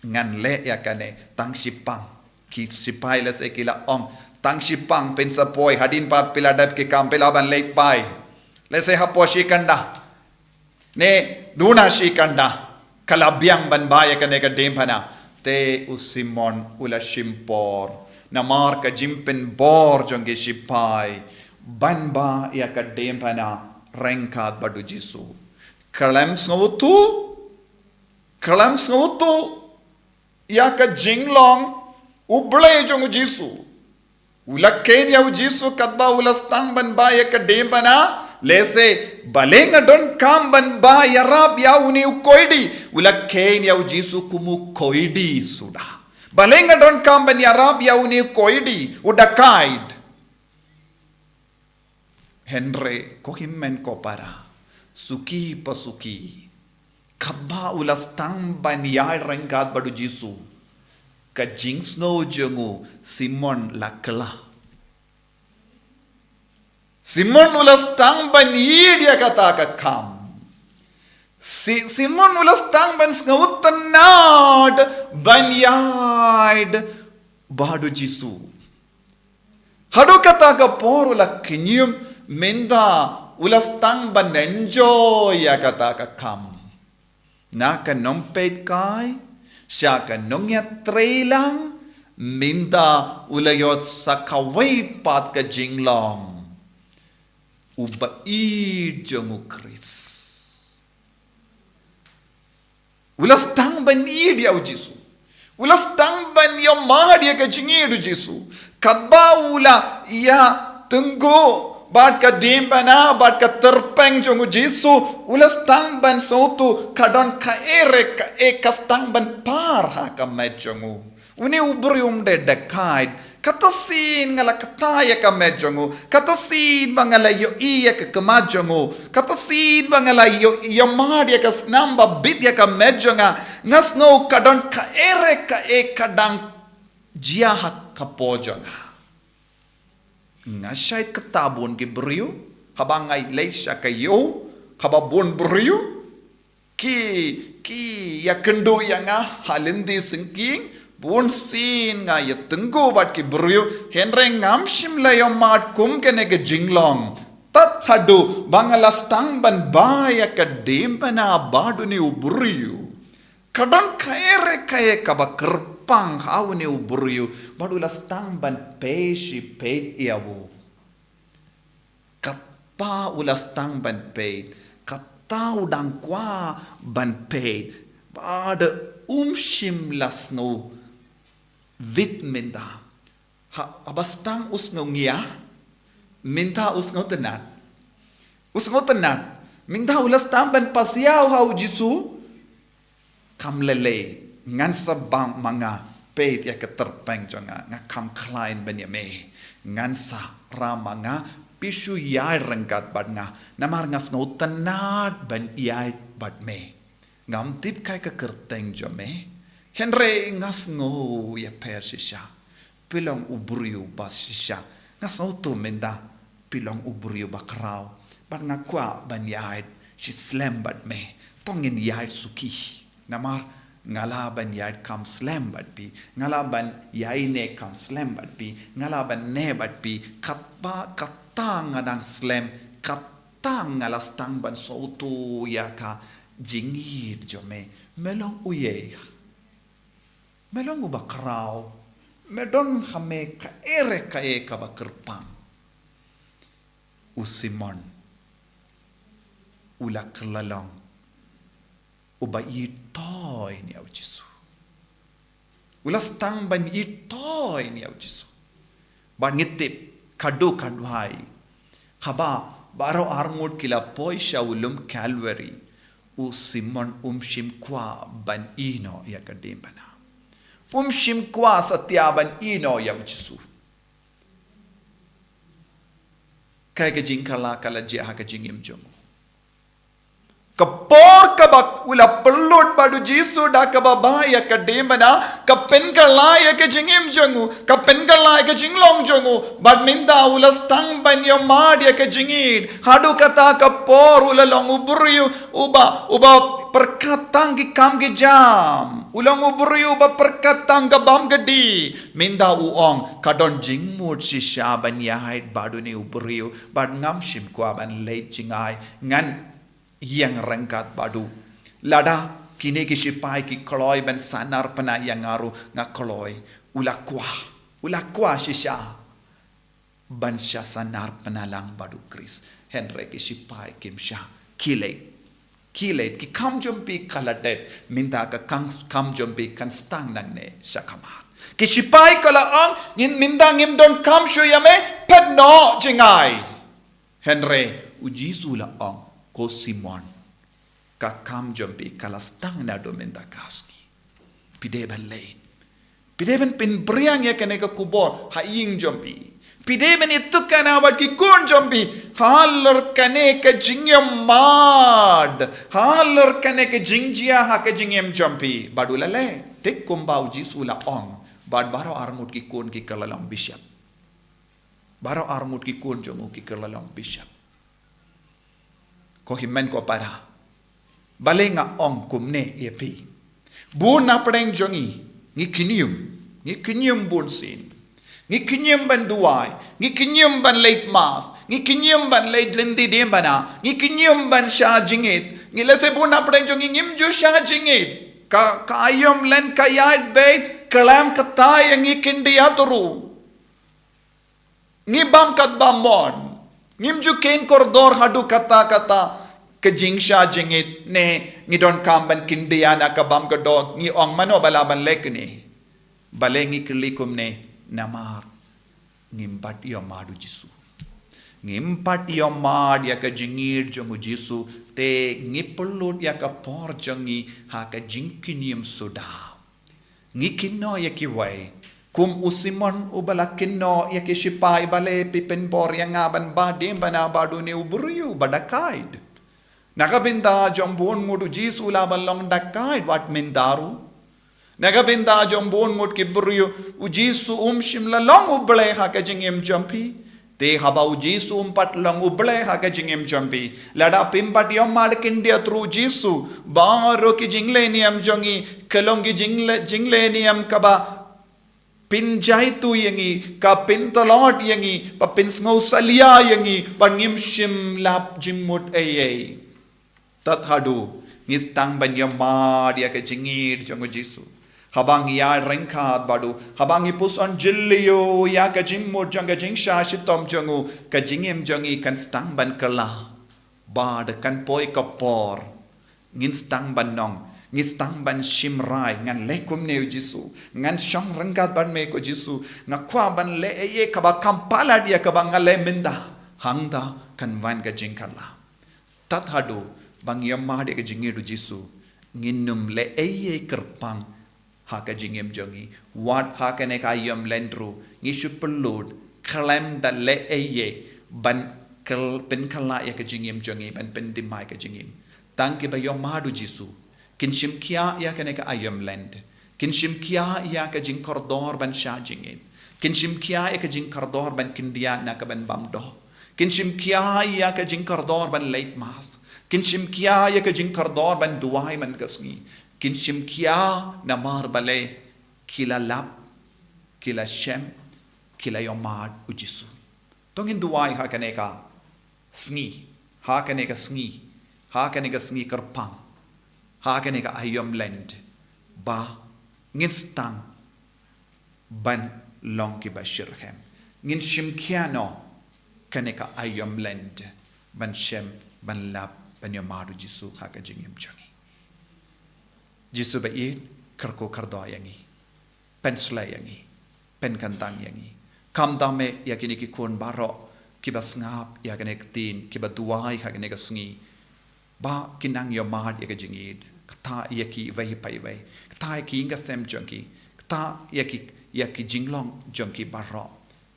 ngan le ya kane tang sipang ki sipai la se kila ong tang sipang pen sapoi hadin pat piladap ke kam pelaban late pai lese hapo shikanda ne duna shikanda kalabyang ban baya kane ka Diengphna te usimon ula shimpor namar ka jimpen bor jonge sipai ban ba ya ka Diengphna rengkat badu jisu kalam sngotu ya ka jinglong uble jongu jisu ula kenya jisu katba ula stang ban ba ya ka Diengphna lese balenga don kam ban ba yarab ya uni ukoidi ula kenya jisu kumu koidi sudah balenga don kam ban yarab ya uni koidi udakaid Henry ko himmen ko para suki pasuki kabba ula stang ban ya rengkat badu jisu ka jingsno jongu Simon lakla Simon ulas tang ban dia kata ka kam. Simon ulas tang ban ngautanad ban yaid badu jisu. Hadu kata ka por ula kinyum menda ulas tang ban enjoy ya kata ka kam. Naka nompet kai syaka nongya trailang minda ulayot sa kawai pat ka jinglong. Ubaid jongu Kris. Ulas tang ban dia jisu. Ulas tang ban yo ma dia ka jingidu jisu. Kabba ula ya tenggo bat ka Diengphna bat ka terpeng jongu jisu. Ulas tang ban sotu kadon ka ere ka tang ban par ha ka met jongu. Uni uburium de dekaid. Katasin ngala kataya ka medjongu, katasin mangala yo iya ka kamadjongu, katasin mangala yo madia ka snamba bidya ka medjonga, ngasno kadon ka ere ka kadang jiaha ka pojonga. Ngasyait katabon ki beriu, habangay leisya ka yo, hababon beriu, ki ya kendo yanga halindi singking, Bonsin nga ya tenggo bat ki beriu henreng ngamshim layo mat kum kene ke jinglong tat hadu bangalas tang ban baya ka Diengphna badu ni uburiu kadang kaere kaye kaba kerpang hau ni uburiu badu las tang ban peshi peit iawu katpa ulas tang ban peit kata udang kwa ban peit bada shim lasno Vit minta abastang usngo ngia minta usngo tenat minta ulas tamban pasiaw hau jisu kam lele ngan sabang manga peit ya keterpeng jonga nga kam klein benyame ngan sa ramanga pisu yai rengkat bad nga namar ngas ngo tenat ben yai bad me ngam tip kai ka kerteng jome Henry ngas ngo ya per shisha pilong uburiu bas shisha ngas ngo tu menda pilong uburiu bakrau bat ngakwa ban yaid shi slam bat me tongin yaid suki namar ngala ban yaid kam slam bat pi ngala ban yaine kam slam bat pi ngala ban ne bat pi katang ngadang slam katang ngala stang ban sotu ya ka jingir jome melong uye melong ubakrau medon hame ka ere ka e ka bakerpang usimon ulak lalong ubai toy ni au jisu ulas tang ban i toy ni au jisu ban ngitip kadu kadwai haba baro armut kila poi shaulum calvary usimon shim kwa ban ino ya ka Diengphna shim kwa satya ban ino ya jisu kai ke jing kala je ha ke jing im jong kapor kabak ula pelot badu jisu da kababaya ka demana ka pen kala ya ke jingim jongu ka pen kala ya ke jinglong jongu bad minda ula stang ban ya mad ya ke jingid hadu kata kapor ula long uburiu uba perkatang ki kam ki jam ulang uburiu uba perkatang ka bam gedi minda uong kadon jingmut si syaban ya haid badu ni uburiu bad ngam shim kwa ban leit jingai ngan yang rangkat badu lada kini ki sipai ki koloi ben sanar pana yang ngaru ngakoloi ulakwa shisha ban sha sanar penalang badu kris henry ki sipai kim sha kilet ki kam jompi kaladet minta ka kam jompi kan stang nang ne shakamat ki sipai kala ang ngin minda ngim don kam shu yame pet no jingai henry uji sula ang ko Simon ka kam jompi kala stang na domenda kaski pide ban leit pide ban pin briang ya kene ka kubor ha ying jompi pide ban itu kana wat ki kon jompi halor kane ka jingyam mad halor kane ka jingjia ha ka jingyam jompi badula le tek kumba uji sula ong bad baro armut ki kon ki kala lam bishop baro armut ki kon jomu ki kala lam bishop ko himmen ko para balenga ong kumne epi bun na preng jongi ni kinium bun sin ni kinium ban duai ni kinium ban late mas ni kinium ban late Lynti Diengphna ni kinium ban sha jingit ni lese bun na preng jongi ngim ju sha jingit ka ayom len kayat be kalam kata yang ikindia turu ni bam kat bamon ngimju ken koridor hadu kata ke jingsha jingit ne ngidon kamban kindiana ka bam ka do ngi ong mano balaban lekni balengi klikum ne namar ngimpat yo madu jisu ngimpat yo mad ya ka jingir jongu jisu te ngipulud ya ka por jongi ha ka jingkinim suda ngikino ya ki wai kum usimon ubalakinno ya ki sipai bale pipen bor yang ngaban badim bana badu ne uburiu badakaid Nagabinda jombon mudu jisu la balong dakaid wat mindaru Nagabinda jombon mud kiburiu ujisu shimla long uble ha ka jingem jumpi te haba ujisu pat long uble ha ka jingem jumpi lada pimpat yom mad kindia tru jisu baro ki jingle niam jongi kelongi jingle niam kaba pin jaitu yangi ka pin tolot yangi pa pin ngau salia yangi pan ngim shim lap jimmut ay tat hadu ngistang ban yamad ya ka jingir jongo jisu habang ya rengkat badu habang ipus on jilio ya ka jimmut jonga jingsha shitom jongo ka jingem jongi kan stang ban kala bad kan poi kapor ngin stang ban nong ngistang ban shimrai ngan lekum ne jisu ngan shong rengkat ban me ko jisu ngakwa ban le ye kaba kampala dia kaba ngale minda hangda kan van ka jingkala tat hadu bang yamma de ka jingidu jisu nginnum le ye kerpang ha ka jingem jongi wat ha ka ne ka yam lendru ngishu pelud klem da le ye ban kel pen kala ya ka jingem jongi ban pen dimai ka jingim tangke ba yamma du jisu kinshim kia ya kene ka ayam land kinshim kia ya ka jing koridor ban sha jingit kinshim kia ya ka jing koridor ban kindia na ka ban bamdo kinshim kia ya ka jing koridor ban late mas kinshim kia ya ka jing koridor ban duai man kasni kinshim kia na mar bale kila lap kila shem kila yomad ujisu tongin duai ha kene ka sngi ha kene ka sngi ha kene ka sngi karpang ha kene ka ayom land ba ngin stang ban long ki bashirhem ngin shim kiano kene ka ayom land ban shem ban lab ban yamadu jisu ha ka jingim changi jisu ba i karko kardo yangi pen slay yangi pen kantang yangi kam dame yakini ki kon baro ki basngap yakene tin ki ba duai ha kene ka sngi ba kinang yamad ya ka jingid kata yaki vai pai vai kata yaki inga sem junkie kata yaki jinglong junkie barro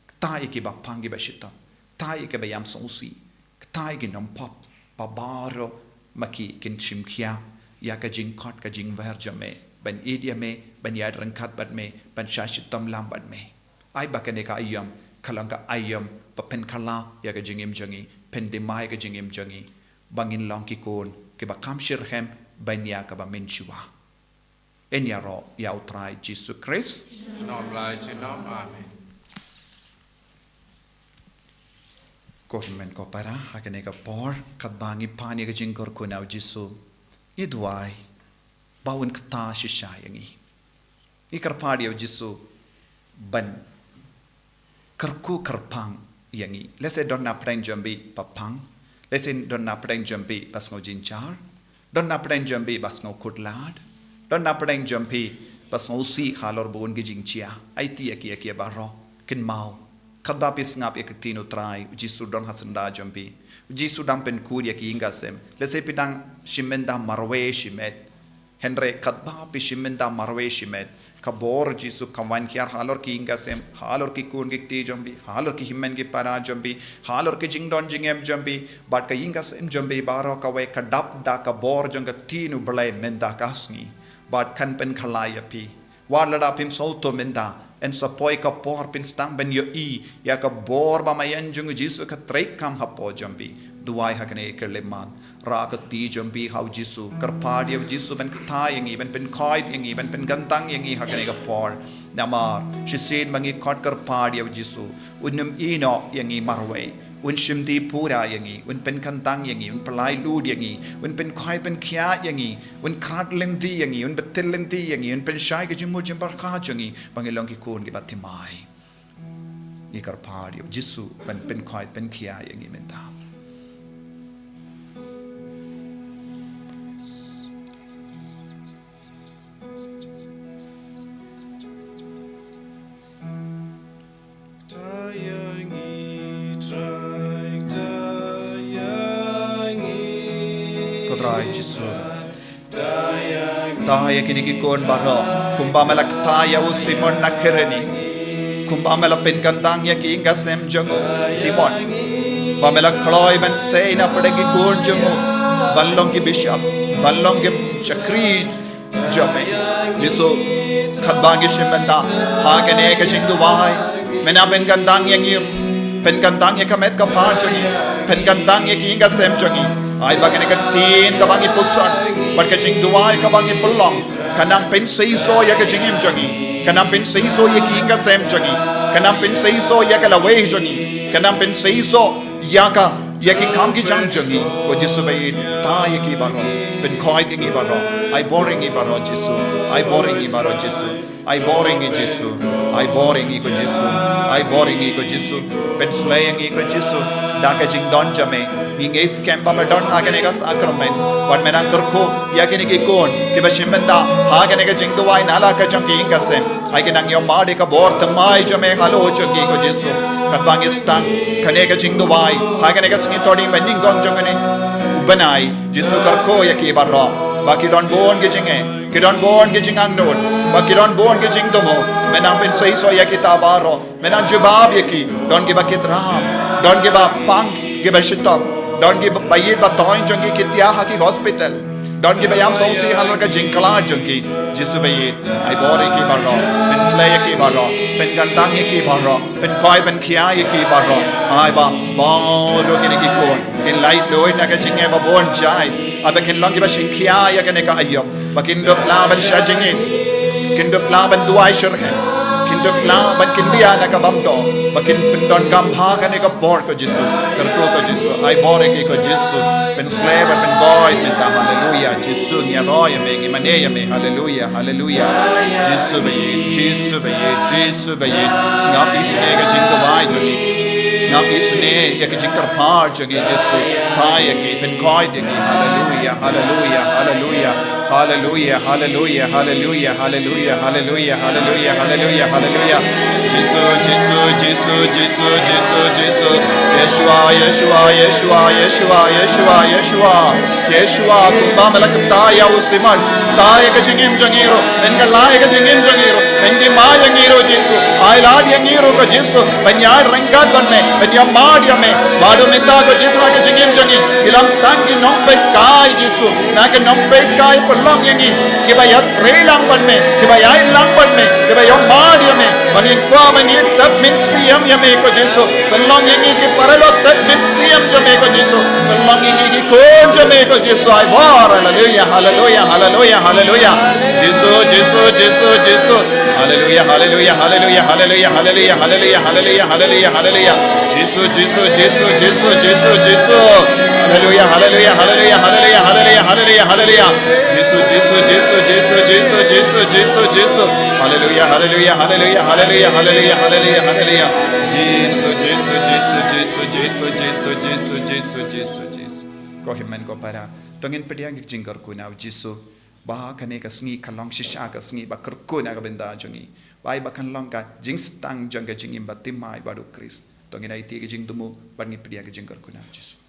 kata yaki ba pangi ba shitam Ketai ke bayam sausi. Ketai ke nompop. Babaro maki kin chimkia. Ya ka jingkot ka jing verjame. Ban idia me. Ban yad rangkat bad me. Ban shashitam lam bad me. Ai bakane ka ayam. Kalangka ayam. Papen kala ya ka jingim jangi. Pendemai ka jingim jangi. Bangin long ki kon. Ke ba kam shirhem. Ban ya ka ba menshua. Enya ro ya utrai Jesus Christ. Nom lai chi nom amen. Kohmen ko para hakane ka por kat bangi pani ka jingkor ko now Jesus. Idwai bawon kata shishayangi. Ikar padi of Jesus ban karku karpang yangi. Let's say don't na prang jambi papang. Let's say don't na prang jambi bas ngo jinchar. Don't na prang jambi bas ngo kutlad. Don't na prang jambi bas ngo si khalor bon ki jingchia. Aiti aki baro kin mau. Kadba pis ngap ekatino try Jesus don hasanda jambi. Jesus dam pen kuria ki ingasem. Let's say pidang shimenda marwe shimet. Henry kadba pi shimenda marwe shimet. Kabor Jesus kawan kiar halor ki ingasem. Halor ki kun ki ti jambi. Halor ki himmen ki para jambi. Halor ki jingdon jingem jambi. But ka ingasem jambi baro kawe kadap da kabor janga tinu belai menda kasni. But kan pen khalaya pi. Walada pim soto menda. En sapoi ka por pin stang ben yo I ya ka bor ba mayan jung Jesus ka trek kam hapo jambi duai hakane kerleman ra ka ti jambi how Jesus karpadi of Jesus ben kthai yangi ben pen khoi yangi ben pen gantang yangi hakane ka por namar she said mangi khot karpadi of Jesus unum ino yangi marway un shimdi pura yangi un pen kantang yangi un palai lud yangi un pen khoi pen khia yangi un khat lendi yangi un betel lendi yangi un pen shai ka jimur jimbar kha yangi bangilong ki kon ki batimai ni karpadi of Jesus ben pen khoi pen khia yangi menta Kodrai Jesus Tahaya kini ki kon baro kumba malak taya u Simon nakereni kumba malak pen kantang ya ki inga sem jangu Simon ba malak khloi ben sei na pade ki kon jangu ballong ki bishop ballong ki chakri jame Jesus khatbangi shimenda hagane ka jingdu wai mena pen kantang yang pen kantang ya kamet ka pa jangi pen kantang ya ki inga sem jangi ai bagane ka tin ka bangi pusan bar ka jing duai ka bangi pelong kanang pen sei so ya ka jingim jangi kanang pen sei so ya ki inga sem jangi kanang pen sei so ya ka lawe jangi kanang pen sei so ya ki kam ki jang jangi ko jisu bai ta ya ki baro pen khoi dingi baro ai boring i baro jisu ai boring i baro jisu ai boring i jisu ai boring i ko jisu ai boring i ko jisu pen slaying i ko jisu da ka jing don jame ninge scam ba don hagane ka sakramen wan mena karko ya kene ki kon ke ba shimenda hagane ka jing duai nala ka jam ki inga sem ai ke nang yo made ka bor tamai jame halo choki ko jesu kadbang istang kane ka jing duai hagane ka singi todi mending gong jongane ubanai jesu karko ya ki barro ba ki don bon ke jinge ki don bon ke jingang non ba ki don bon ke jing domo menang pen sei so ya kitabaro menang jubab ya ki don ki ba kitram don ki ba pang ki ba shitop don ki bayi ba toin jongi ki tia ha ki hospital don ki bayam so si halor ka jingkala jongi jisu bayi ai bore ki baro pen slay ki baro pen gandang ki baro pen koi pen khia ki baro ai ba baro ki kon kin light loi na ka jinge ba bon jai abe kin long ki ba shin khia ya ka ne ka ayop ba kin dop la ban sha jinge kin dop la ban duai shirhe kin dop la ban kin dia na ka bam do bakin pendon kam pha ka ne ka bor ko jisu karko ko jisu ai bor ki ko jisu pen slave pen boy pen ta hallelujah jisu nya roy me ngi mane ya me hallelujah hallelujah jisu be jisu be snap is ne ga jing to bai jo ni snap is ne ya ga jing kar pha jo gi jisu tha ya ki pen koi de ki hallelujah hallelujah hallelujah hallelujah hallelujah hallelujah hallelujah hallelujah hallelujah hallelujah hallelujah Jesus Jesus Jesus Jesus Jesus Jesus Yeshua, Yeshua, Yeshua, Yeshua, Yeshua, Yeshua, Yeshua, kumba malakataya usiman, taya ka jingim jangiro, engalaya ka jingim jangiro, engi ma jangiro Jesu, ay lad jangiro ko Jesu, banyar rangkat banme, banyam madiyame, badu minda ko Jesu ka jingim jangi, ilam tangi nompe kai Jesu, naga nompe kai pelong yangi, kibayat relang banme, kibayai lang banme, kibayam madiyame, banin kwa banin tap min siyam yame ko Jesu, pelong yangi ki paralot tap min siyam jame ko Jesu, pelong yangi ki kon jame ko Jesu, ay war, hallelujah, hallelujah, hallelujah, hallelujah, Jesu, Jesu, Jesu, Jesu, hallelujah, hallelujah, hallelujah, hallelujah, hallelujah, hallelujah, hallelujah, hallelujah, hallelujah, Jesu, Jesu, Jesu, Jesu, Jesu, Jesu, hallelujah, hallelujah, hallelujah, hallelujah, hallelujah, hallelujah, hallelujah, Jesu, Jesu, Jesu, Jesu, Jesu, Jesu, Jesu, Jesu, hallelujah, hallelujah, hallelujah, hallelujah, hallelujah, hallelujah, hallelujah, Jesu, Jesu, Jesu, Jesu, Jesu, Jesu, Jesu, Jesu, Jesu, Jesu, ko himen ko para tongin pediang jingkar ku na Jesu, bah kane ka sngi kalong shisha ka sngi ba kerku na ka benda jongi, bai ba kan long ka jing stang jong ka jingim ba timai badu Christ, tongin ai ti ka jing tumu bangi pediang jingkar ku na Jesu.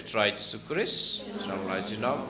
Try to sukris, dalam lajinam.